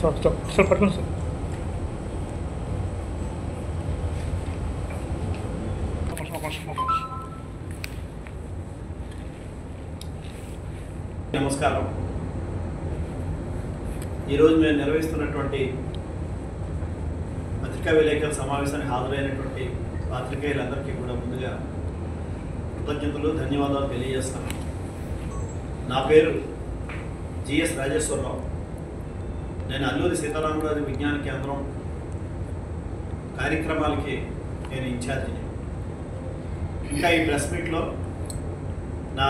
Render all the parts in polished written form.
Sir పట్టుకోండి sir. నమస్కారం. ఈరోజు మేము నిర్వహిస్తున్నటువంటి పత్రికా విలేకరుల సమావేశానికి హాజరైనటువంటి పాత్రికేయులందరికీ కూడా ముందుగా కృతజ్ఞతలు, ధన్యవాదాలు తెలియజేస్తాను. నా పేరు జిఎస్ రాజేశ్వరరావు. నేను అల్లూరి సీతారామరాజు విజ్ఞాన కేంద్రం కార్యక్రమాలకి నేను ఇన్ఛార్జిని. ఇంకా ఈ ప్రెస్ మీట్లో నా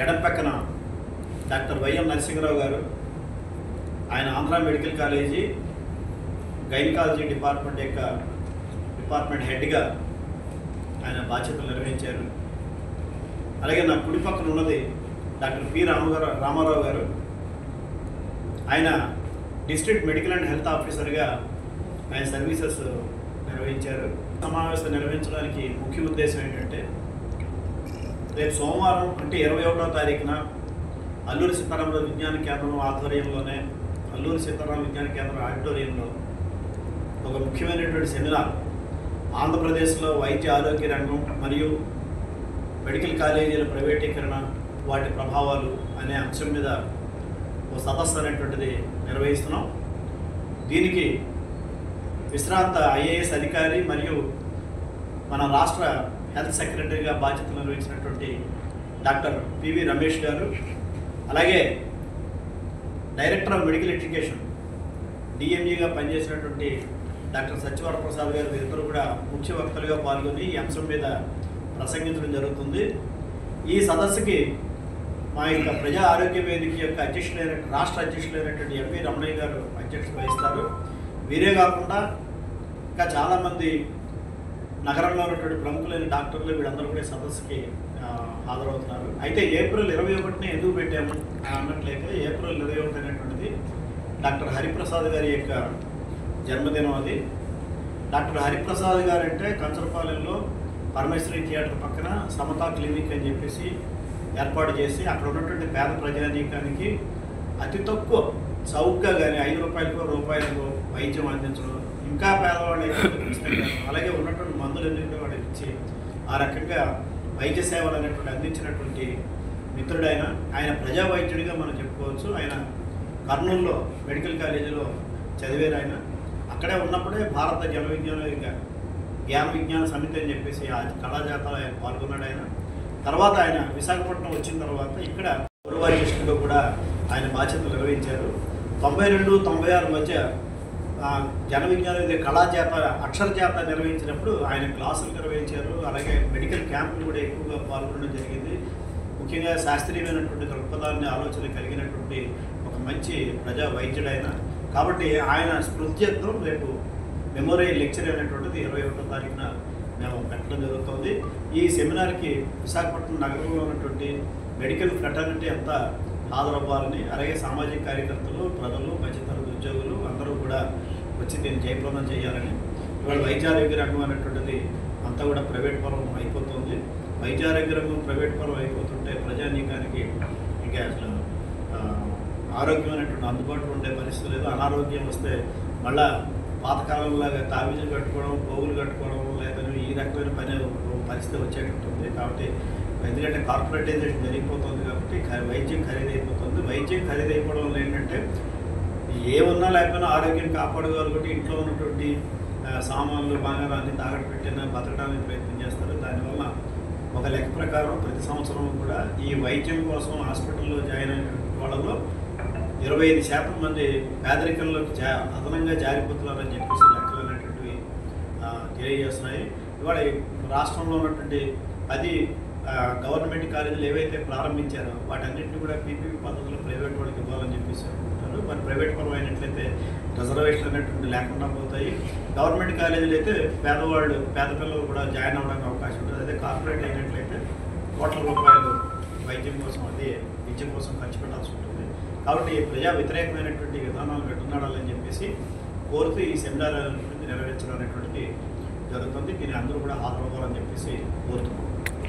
ఎడం పక్కన డాక్టర్ వైఎం నరసింహరావు గారు, ఆయన Andhra medical college gynaecology department హెడ్గా ఆయన బాధ్యతలు నిర్వహించారు. అలాగే నా కుడి పక్కన ఉన్నది డాక్టర్ పి రామారావు గారు. ఆయన డిస్ట్రిక్ట్ మెడికల్ అండ్ హెల్త్ ఆఫీసర్గా ఆయన సర్వీసెస్ నిర్వహించారు. సమావేశం నిర్వహించడానికి ముఖ్య ఉద్దేశం ఏంటంటే, రేపు సోమవారం అంటే 21వ తారీఖున అల్లూరి సీతారామరాజు విజ్ఞాన కేంద్రం ఆధ్వర్యంలోనే అల్లూరి సీతారామ విజ్ఞాన కేంద్రం ఆడిటోరియంలో ఒక ముఖ్యమైనటువంటి సెమినార్, ఆంధ్రప్రదేశ్లో వైద్య ఆరోగ్య రంగం మరియు మెడికల్ కాలేజీల ప్రైవేటీకరణ, వాటి ప్రభావాలు అనే అంశం మీద ఒక సదస్సు అనేటువంటిది నిర్వహిస్తున్నాం. దీనికి విశ్రాంత ఐఏఎస్ అధికారి మరియు మన రాష్ట్ర హెల్త్ సెక్రటరీగా బాధ్యతలు నిర్వహించినటువంటి డాక్టర్ పివి రమేష్ గారు, అలాగే డైరెక్టర్ ఆఫ్ మెడికల్ ఎడ్యుకేషన్ డిఎంఈగా పనిచేసినటువంటి డాక్టర్ సత్యవర ప్రసాద్ గారు, వీరిద్దరూ కూడా ముఖ్య వక్తలుగా పాల్గొని ఈ అంశం మీద ప్రసంగించడం జరుగుతుంది. ఈ సదస్సుకి మా యొక్క ప్రజా ఆరోగ్య వేదిక యొక్క రాష్ట్ర అధ్యక్షులైనటువంటి ఎంవి రమణయ్య గారు అధ్యక్షత వహిస్తారు. వీరే కాకుండా ఇంకా చాలామంది నగరంలో ఉన్నటువంటి ప్రముఖులైన డాక్టర్లు వీళ్ళందరూ కూడా సదస్సుకి హాజరవుతున్నారు. అయితే ఏప్రిల్ 21ని ఎందుకు పెట్టాము అన్నట్లయితే, ఏప్రిల్ 21 అనేటువంటిది డాక్టర్ హరిప్రసాద్ గారి యొక్క జన్మదినం. అది డాక్టర్ హరిప్రసాద్ గారు అంటే కంచరపాలెంలో పరమేశ్వరి థియేటర్ పక్కన సమతా క్లినిక్ అని చెప్పేసి ఏర్పాటు చేసి అక్కడ ఉన్నటువంటి పేద ప్రజానీకానికి అతి తక్కువ చౌకగా కానీ ₹5 వైద్యం అందించడం, ఇంకా పేదవాళ్ళు అలాగే ఉన్నటువంటి మందులు ఎందుకంటే వాడు ఇచ్చి ఆ రకంగా వైద్య సేవలు అనేటువంటి అందించినటువంటి మిత్రుడైన ఆయన ప్రజా వైద్యుడిగా మనం చెప్పుకోవచ్చు. ఆయన కర్నూలులో మెడికల్ కాలేజీలో చదివారు. ఆయన అక్కడే ఉన్నప్పుడే భారత జ్ఞాన విజ్ఞాన సమితి అని చెప్పేసి ఆ కళాజాతలో ఆయన పాల్గొన్నాడు. ఆయన తర్వాత ఆయన విశాఖపట్నం వచ్చిన తర్వాత ఇక్కడ పూర్వాధ్యక్షుడిగా కూడా ఆయన బాధ్యతలు నిర్వహించారు. 92-96 మధ్య జన విజ్ఞాన కళాజాత అక్షరజాత నిర్వహించినప్పుడు ఆయన క్లాసులు నిర్వహించారు. అలాగే మెడికల్ క్యాంపులు కూడా ఎక్కువగా పాల్గొనడం జరిగింది. ముఖ్యంగా శాస్త్రీయమైనటువంటి దృక్పథాన్ని ఆలోచన కలిగినటువంటి ఒక మంచి ప్రజా వైద్యుడైన. కాబట్టి ఆయన స్మృత్యర్థం రేపు మెమోరియల్ లెక్చర్ అనేటువంటిది 21వ తారీఖున మేము పెట్టడం జరుగుతుంది. ఈ సెమినార్కి విశాఖపట్నం నగరంలో ఉన్నటువంటి మెడికల్ ఫ్రెటర్నిటీ అంతా హాజరవ్వాలని, అలాగే సామాజిక కార్యకర్తలు, ప్రజలు, మధ్యతరగతి ఉద్యోగులు అందరూ కూడా వచ్చి దీన్ని జయప్రదం చేయాలని. ఇవాళ వైద్యారోగ్య రంగం అనేటువంటిది అంతా కూడా ప్రైవేట్ పరం అయిపోతుంది. వైద్యారోగ్య రంగం ప్రైవేట్ పరం అయిపోతుంటే ప్రజానీకానికి ఇంకా అసలు ఆరోగ్యం అందుబాటులో ఉండే పరిస్థితి లేదు. అనారోగ్యం వస్తే మళ్ళా పాతకాలంలాగా తావీజులు కట్టుకోవడం, పోగులు కట్టుకోవడం లేదని ఈ రకమైన పరిస్థితి వచ్చేటట్టుంది. కాబట్టి ఎందుకంటే కార్పొరేటైజేషన్ జరిగిపోతుంది కాబట్టి వైద్యం ఖరీదైపోతుంది. వైద్యం ఖరీదైపోవడం వల్ల ఏంటంటే ఏమన్నా లేకపోయినా ఆరోగ్యం కాపాడుకోవాలంటే ఇంట్లో ఉన్నటువంటి సామాన్లు బాగా అన్ని తాగట్టు పెట్టినా బతకడానికి ప్రయత్నం చేస్తారు. దానివల్ల ఒక లెక్క ప్రకారం ప్రతి సంవత్సరం కూడా ఈ వైద్యం కోసం హాస్పిటల్లో జాయిన్ అయిన వాళ్ళలో 25% మంది పేదరికంలోకి అదనంగా జారిపోతున్నారని చెప్పేసి లెక్కలు అనేటువంటివి తెలియజేస్తున్నాయి. ఇవాళ రాష్ట్రంలో ఉన్నటువంటి 10 గవర్నమెంట్ కాలేజీలు ఏవైతే ప్రారంభించారో వాటన్నింటినీ కూడా పీపీపీ పద్ధతిలో ప్రైవేట్ వాళ్ళకి ఇవ్వాలని చెప్పేసి అనుకుంటారు. మరి ప్రైవేట్ పరం అయినట్లయితే రిజర్వేషన్ అనేటువంటి లేకుండా పోతాయి. గవర్నమెంట్ కాలేజీలు అయితే పేదవాళ్ళు పేద పిల్లలు కూడా జాయిన్ అవ్వడానికి అవకాశం ఉంటుంది. అదే కార్పొరేట్ అయినట్లయితే కోట్ల రూపాయలు వైద్యం కోసం అదే విద్య కోసం ఖర్చు పెట్టాల్సి ఉంటుంది. కాబట్టి ప్రజా వ్యతిరేకమైనటువంటి విధానాలు పెట్టున్నాడాలని చెప్పేసి కోరుతూ ఈ సెమినార్ అనేటువంటిది నెరవేర్చడం అనేటువంటిది జరుగుతుంది. దీన్ని అందరూ కూడా హాజరవ్వాలని చెప్పేసి కోరుతున్నాం.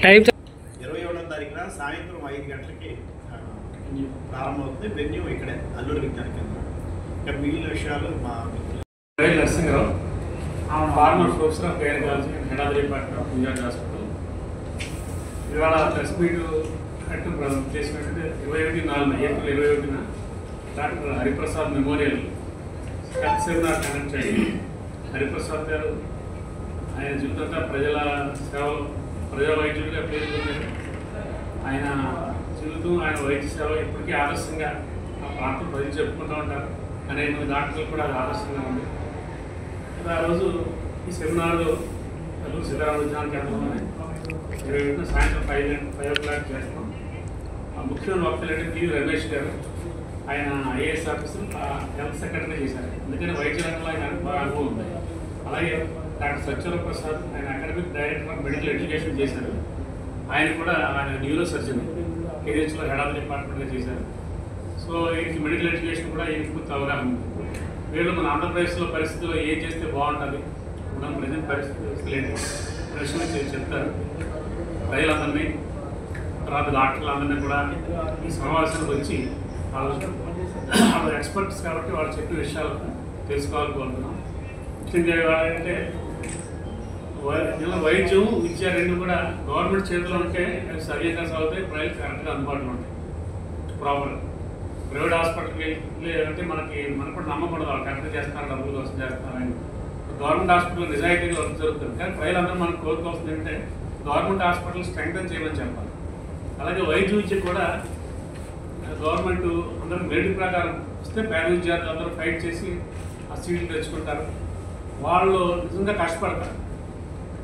27వ తారీఖున సాయంత్రం 5 గంటలకి ప్రారంభమవుతుంది. వెన్యూ ఇక్కడే అల్లూరు విజ్ఞాన కేంద్రం. ఇక్కడ మిగిలిన విషయాలు మా Narasimharao, former professor of care college head of the department of Vijayawada hospital. ఇవాళ ప్రెస్ మీట్ చేసినట్టు 21/4 ఏప్రిల్ 21న doctor Hariprasad memorial health seminar conduct అయ్యింది. హరిప్రసాద్ గారు ఆయన జీవితంలో ప్రజల సేవలు ప్రజా వైద్యుడిగా పేరు పొందారు. ఆయన జీవితం ఆయన వైద్య సేవ ఇప్పటికీ ఆదర్శంగా ఆ ప్రాంతం ప్రజలు చెప్పుకుంటూ ఉంటారు. అనేక మంది డాక్టర్లు కూడా అది ఆదర్శంగా ఉంది. ఆ రోజు ఈ సెమినార్ అల్లూరు సీతారామ విజ్ఞాన కేంద్రంలోనే 21 సాయంత్రం 5 o'clock చేస్తాం. ముఖ్యమైన వక్తలు అంటే పి రమేష్ గారు, ఆయన ఐఏఎస్ ఆఫీసర్, హెల్త్ సెక్రటరీ చేశారు. అందుకని వైద్య రంగంలో ఆయన బాగా అనుభవం ఉంది. అలాగే డాక్టర్ సత్యవర ప్రసాద్, ఆయన academic director of medical education చేశారు. ఆయన కూడా ఆయన న్యూరో సర్జన్, కేజీహెచ్లో హెడ్ ఆఫ్ ది డిపార్ట్మెంట్గా చేశారు. సో ఈ మెడికల్ ఎడ్యుకేషన్ కూడా ఈ పూర్తి అవగాహన ఉంది. వీళ్ళు మన ఆంధ్రప్రదేశ్లో పరిస్థితుల్లో ఏం చేస్తే బాగుంటుంది, మనం ప్రజెంట్ పరిస్థితులు ఏంటి ప్రశ్నలు చెప్తారు. ప్రజలందరినీ తర్వాత డాక్టర్లందరినీ కూడా ఈ సమావేశానికి వచ్చి వాళ్ళు ఎక్స్పర్ట్స్ కాబట్టి వాళ్ళు చెప్పే విషయాలు తెలుసుకోవాలనుకుంటున్నాం. ముఖ్యంగా అంటే వైద్యం విద్య రెండు కూడా గవర్నమెంట్ చేతిలో ఉంటే అవి సరిగ్గా సాగుతాయి, ప్రజలకు కరెక్ట్గా అందుబాటులో ఉంటాయి. ప్రాపర్ ప్రైవేట్ హాస్పిటల్కి వెళ్ళి అంటే మనకు కూడా నమ్మకం ఉండదు, వాళ్ళు కరెక్ట్గా చేస్తారు, డబ్బులు కోసం చేస్తారని. గవర్నమెంట్ హాస్పిటల్ నిజాయితీగా వర్క్ జరుగుతుంది. కానీ ప్రజలందరూ మనకు కోరుకోవాల్సింది ఏంటంటే గవర్నమెంట్ హాస్పిటల్ స్ట్రెంగ్తన్ చేయమని చెప్పాలి. అలాగే వైద్య విద్య కూడా గవర్నమెంట్ అందరూ మెరిట్ ప్రకారం వస్తే పేద విద్యార్థులు అందరూ ఫైట్ చేసి ఆ సీట్లు తెచ్చుకుంటారు. వాళ్ళు నిజంగా కష్టపడతారు.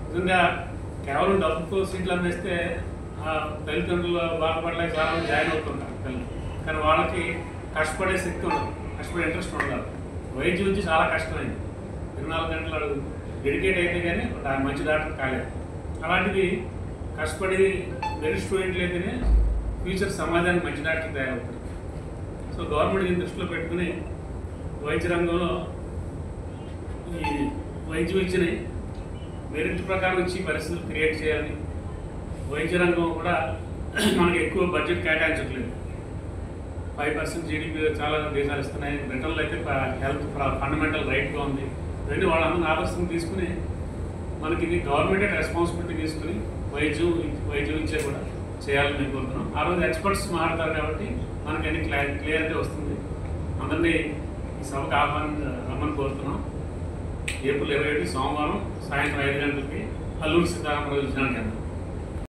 నిజంగా కేవలం డబ్బుతో సీట్లు అందిస్తే తల్లిదండ్రులు బాధపడలేక చాలామంది జాయిన్ అవుతుంటారు పిల్లలు. కానీ వాళ్ళకి కష్టపడే శక్తి ఉండదు, కష్టపడే ఇంట్రెస్ట్ ఉండదు. వైద్య విద్య చాలా కష్టమైంది. 24 గంటలు డెడికేట్ అయితే కానీ మంచి డాక్టర్ కాలేదు. అలాంటిది కష్టపడి మెరిట్ స్టూడెంట్లు అయితేనే ఫ్యూచర్ సమాజానికి మంచి డాక్టర్ తయారవుతారు. సో గవర్నమెంట్ దీన్ని దృష్టిలో పెట్టుకుని వైద్య రంగంలో ఈ వైద్య విద్యని మెరిట్ ప్రకారం ఇచ్చి పరిస్థితులు క్రియేట్ చేయాలని. వైద్య రంగం కూడా మనకి ఎక్కువ బడ్జెట్ కేటాయించట్లేదు. 5% జీడీపీ చాలా దేశాలు ఇస్తున్నాయి. బ్రిటన్లో అయితే హెల్త్ ఫండమెంటల్ రైట్గా ఉంది. ఇవన్నీ వాళ్ళందరినీ ఆదర్శం తీసుకుని మనకి ఇది గవర్నమెంటే రెస్పాన్సిబిలిటీ తీసుకుని వైద్యం విద్య కూడా చేయాలని మేము కోరుతున్నాం. ఆ రోజు ఎక్స్పర్ట్స్ మాట్లాడతారు కాబట్టి మనకి అన్ని క్లియర్గా వస్తుంది. అందరినీ ఈ సభకు రమ్మని కోరుతున్నాం. ఏప్రిల్ 21 సోమవారం సాయంత్రం 5 గంటలకి అల్లూరు సీతారామరాజు విజ్ఞాన కేంద్రం.